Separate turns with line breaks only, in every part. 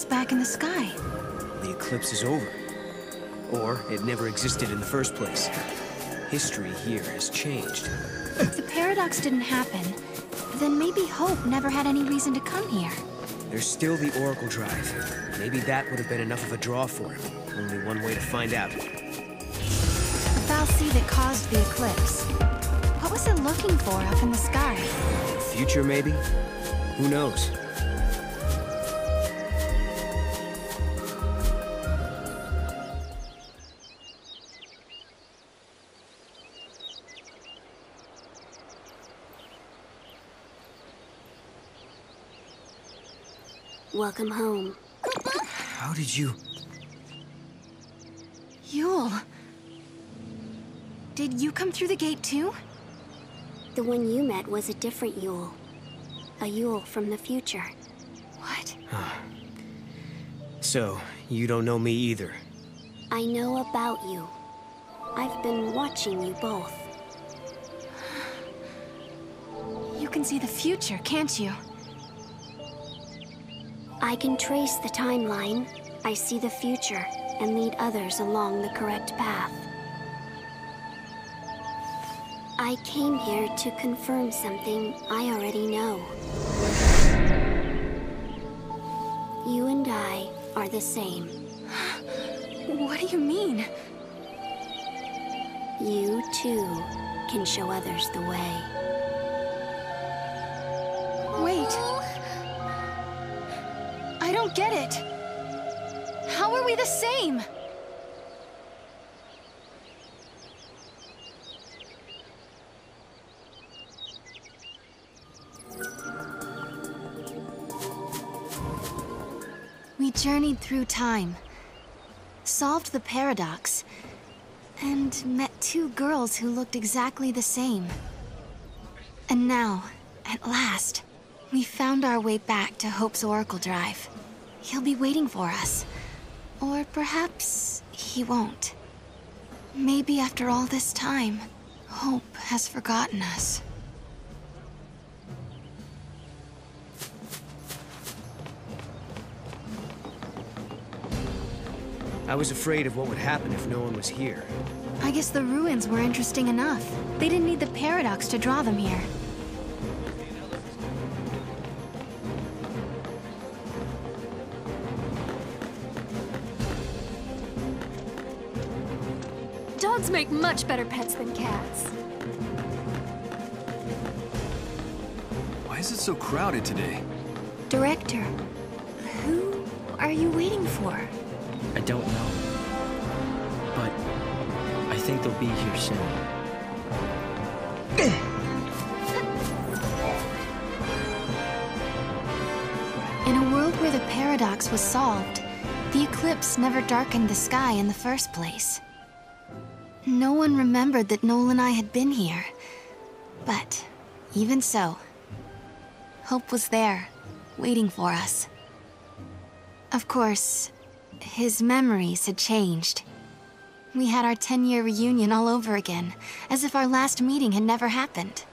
us back in the sky.
The eclipse is over. Or it never existed in the first place. History here has changed.
If the paradox didn't happen, then maybe Hope never had any reason to come here.
There's still the Oracle Drive. Maybe that would have been enough of a draw for him. Only one way to find out.
The fal'Cie that caused the eclipse. What was it looking for up in the sky?
The future, maybe? Who knows?
Welcome home.
How did you...
Yule. Did you come through the gate too?
The one you met was a different Yule. A Yule from the future.
What?
So, you don't know me either.
I know about you. I've been watching you both.
You can see the future, can't you?
I can trace the timeline. I see the future and lead others along the correct path. I came here to confirm something I already know. You and I are the same.
What do you mean?
You, too, can show others the way.
Wait. I don't get it. How are we the same? We journeyed through time, solved the paradox, and met two girls who looked exactly the same. And now, at last, we found our way back to Hope's Oracle Drive. He'll be waiting for us. Or perhaps he won't. Maybe after all this time, Hope has forgotten us.
I was afraid of what would happen if no one was here.
I guess the ruins were interesting enough. They didn't need the paradox to draw them here.
Dogs make much better pets than cats.
Why is it so crowded today?
Director, who are you waiting for?
I don't know. But I think they'll be here soon.
In a world where the paradox was solved, the eclipse never darkened the sky in the first place. No one remembered that Noel and I had been here. But even so, Hope was there, waiting for us. Of course, his memories had changed. We had our 10-year reunion all over again, as if our last meeting had never happened.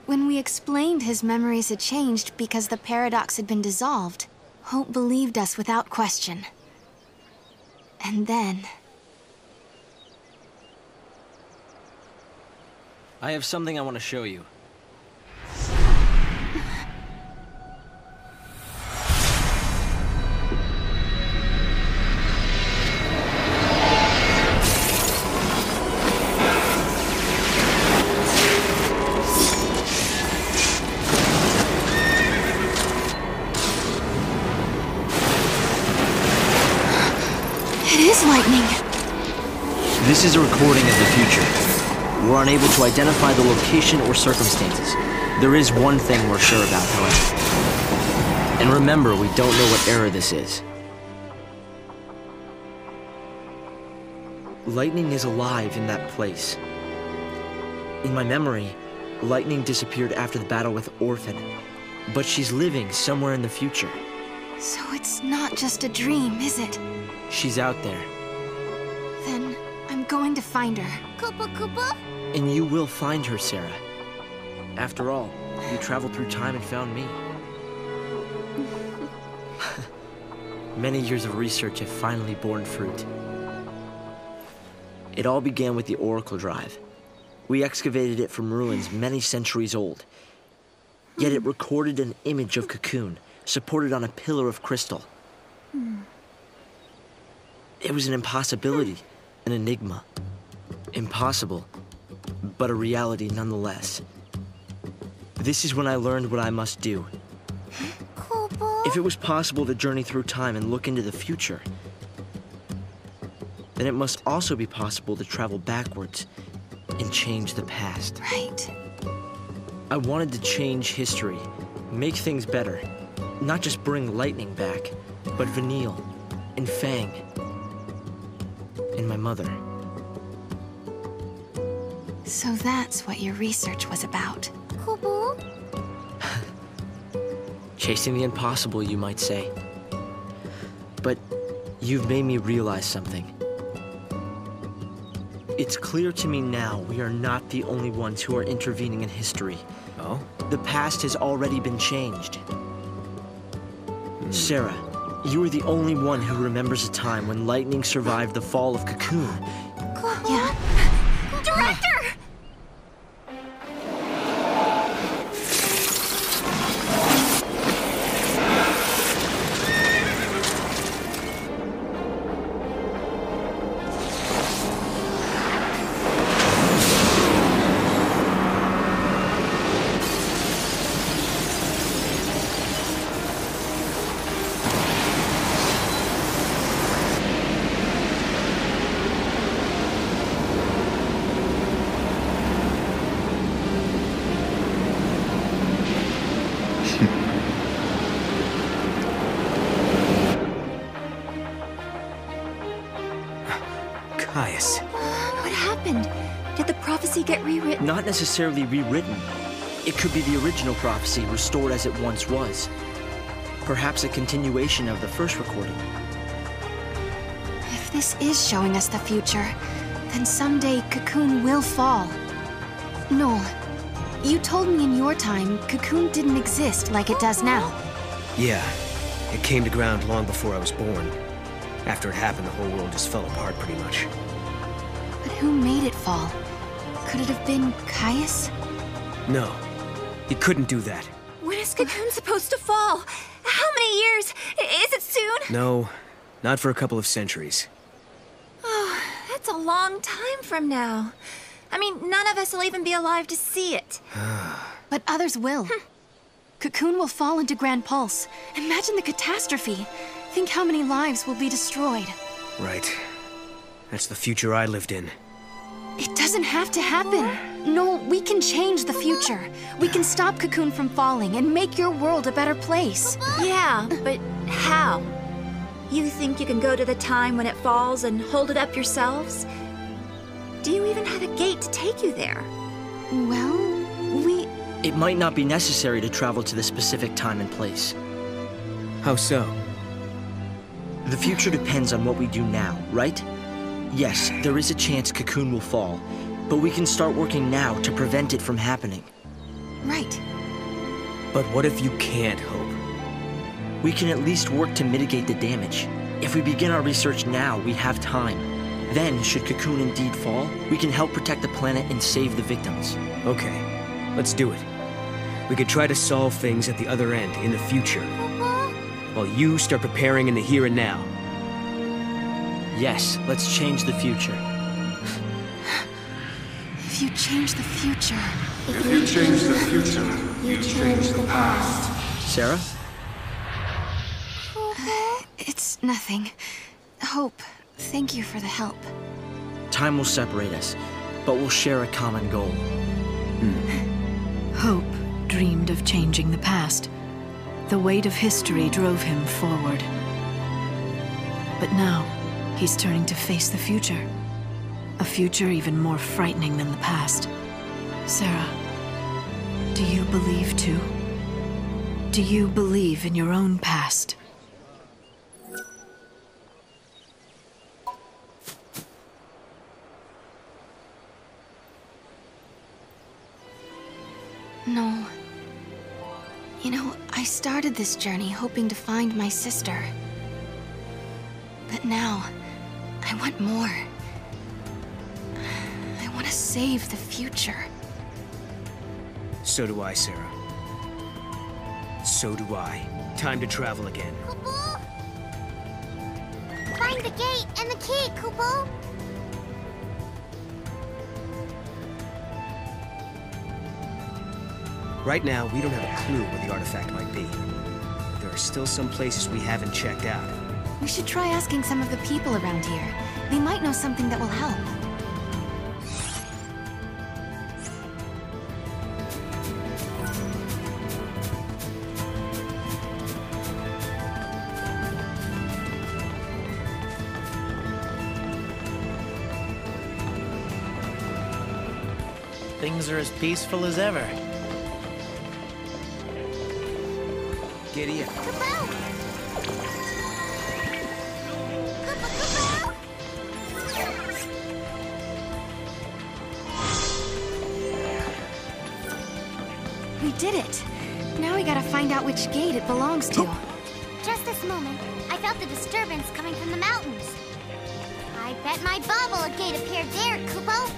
When we explained his memories had changed because the paradox had been dissolved, Hope believed us without question. And then...
I have something I want to show you.
It is lightning!
This is a recording of the future. We're unable to identify the location or circumstances. There is one thing we're sure about, however. And remember, we don't know what era this is. Lightning is alive in that place. In my memory, Lightning disappeared after the battle with Orphan. But she's living somewhere in the future.
So it's not just a dream, is it?
She's out there.
Then I'm going to find her.
Koopa Koopa?
And you will find her, Sarah. After all, you traveled through time and found me. Many years of research have finally borne fruit. It all began with the Oracle Drive. We excavated it from ruins many centuries old. Yet it recorded an image of Cocoon, supported on a pillar of crystal. It was an impossibility, an enigma. Impossible, but a reality nonetheless. This is when I learned what I must do. If it was possible to journey through time and look into the future, then it must also be possible to travel backwards and change the past.
Right.
I wanted to change history, make things better. Not just bring lightning back, but Vanille, and Fang, and my mother.
So that's what your research was about.
Chasing the impossible, you might say. But you've made me realize something. It's clear to me now we are not the only ones who are intervening in history.
Oh?
The past has already been changed. Sarah, you are the only one who remembers a time when lightning survived the fall of Cocoon.
Yeah.
Director!
Caius.
What happened? Did the prophecy get rewritten?
Not necessarily rewritten. It could be the original prophecy restored as it once was. Perhaps a continuation of the first recording.
If this is showing us the future, then someday Cocoon will fall. Noel, you told me in your time Cocoon didn't exist like it does now.
Yeah, it came to ground long before I was born. After it happened, the whole world just fell apart pretty much.
But who made it fall? Could it have been Caius?
No, he couldn't do that.
When is Cocoon supposed to fall? How many years? Is it soon?
No, not for a couple of centuries.
Oh, that's a long time from now. I mean, none of us will even be alive to see it.
But others will. Cocoon will fall into Grand Pulse. Imagine the catastrophe. Think how many lives will be destroyed.
Right. That's the future I lived in.
It doesn't have to happen. No, we can change the future. We can stop Cocoon from falling and make your world a better place.
Yeah, but how? You think you can go to the time when it falls and hold it up yourselves? Do you even have a gate to take you there?
Well,
It might not be necessary to travel to the specific time and place.
How so?
The future depends on what we do now, right? Yes, there is a chance Cocoon will fall, but we can start working now to prevent it from happening.
Right.
But what if you can't hope?
We can at least work to mitigate the damage. If we begin our research now, we have time. Then, should Cocoon indeed fall, we can help protect the planet and save the victims.
Okay, let's do it. We could try to solve things at the other end, in the future. While you start preparing in the here and now.
Yes, let's change the future.
If you change the future...
If you change the future, you change the past.
Sarah?
It's nothing. Hope, thank you for the help.
Time will separate us, but we'll share a common goal.
Hope dreamed of changing the past. The weight of history drove him forward. But now, he's turning to face the future. A future even more frightening than the past. Sarah, do you believe too? Do you believe in your own past?
No. You know, I started this journey hoping to find my sister. But now, I want more. I want to save the future.
So do I, Sarah. So do I. Time to travel again.
Kupo? Find the gate and the key, Kupo!
Right now, we don't have a clue where the artifact might be. But there are still some places we haven't checked out.
We should try asking some of the people around here. They might know something that will help.
Things are as peaceful as ever.
Giddy up.
Kupo!
We did it! Now we gotta find out which gate it belongs to.
Just this moment, I felt the disturbance coming from the mountains. I bet my bauble a gate appeared there, Kupo!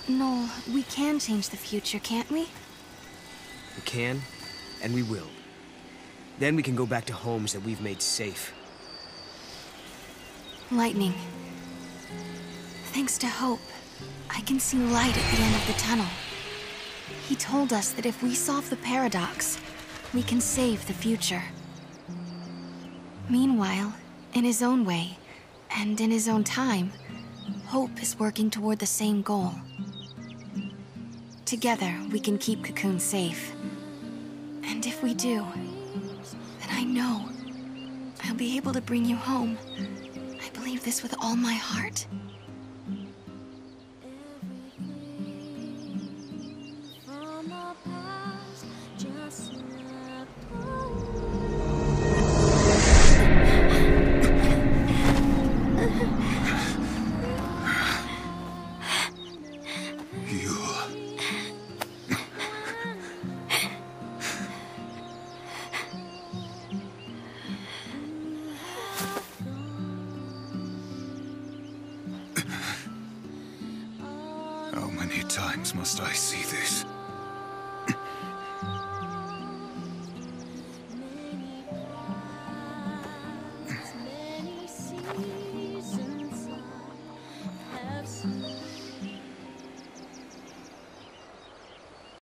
No, we can change the future, can't we?
We can, and we will. Then we can go back to homes that we've made safe.
Lightning. Thanks to Hope, I can see light at the end of the tunnel. He told us that if we solve the paradox, we can save the future. Meanwhile, in his own way, and in his own time, Hope is working toward the same goal. Together, we can keep Cocoon safe. And if we do, then I know I'll be able to bring you home. I believe this with all my heart.
How many times must I see this?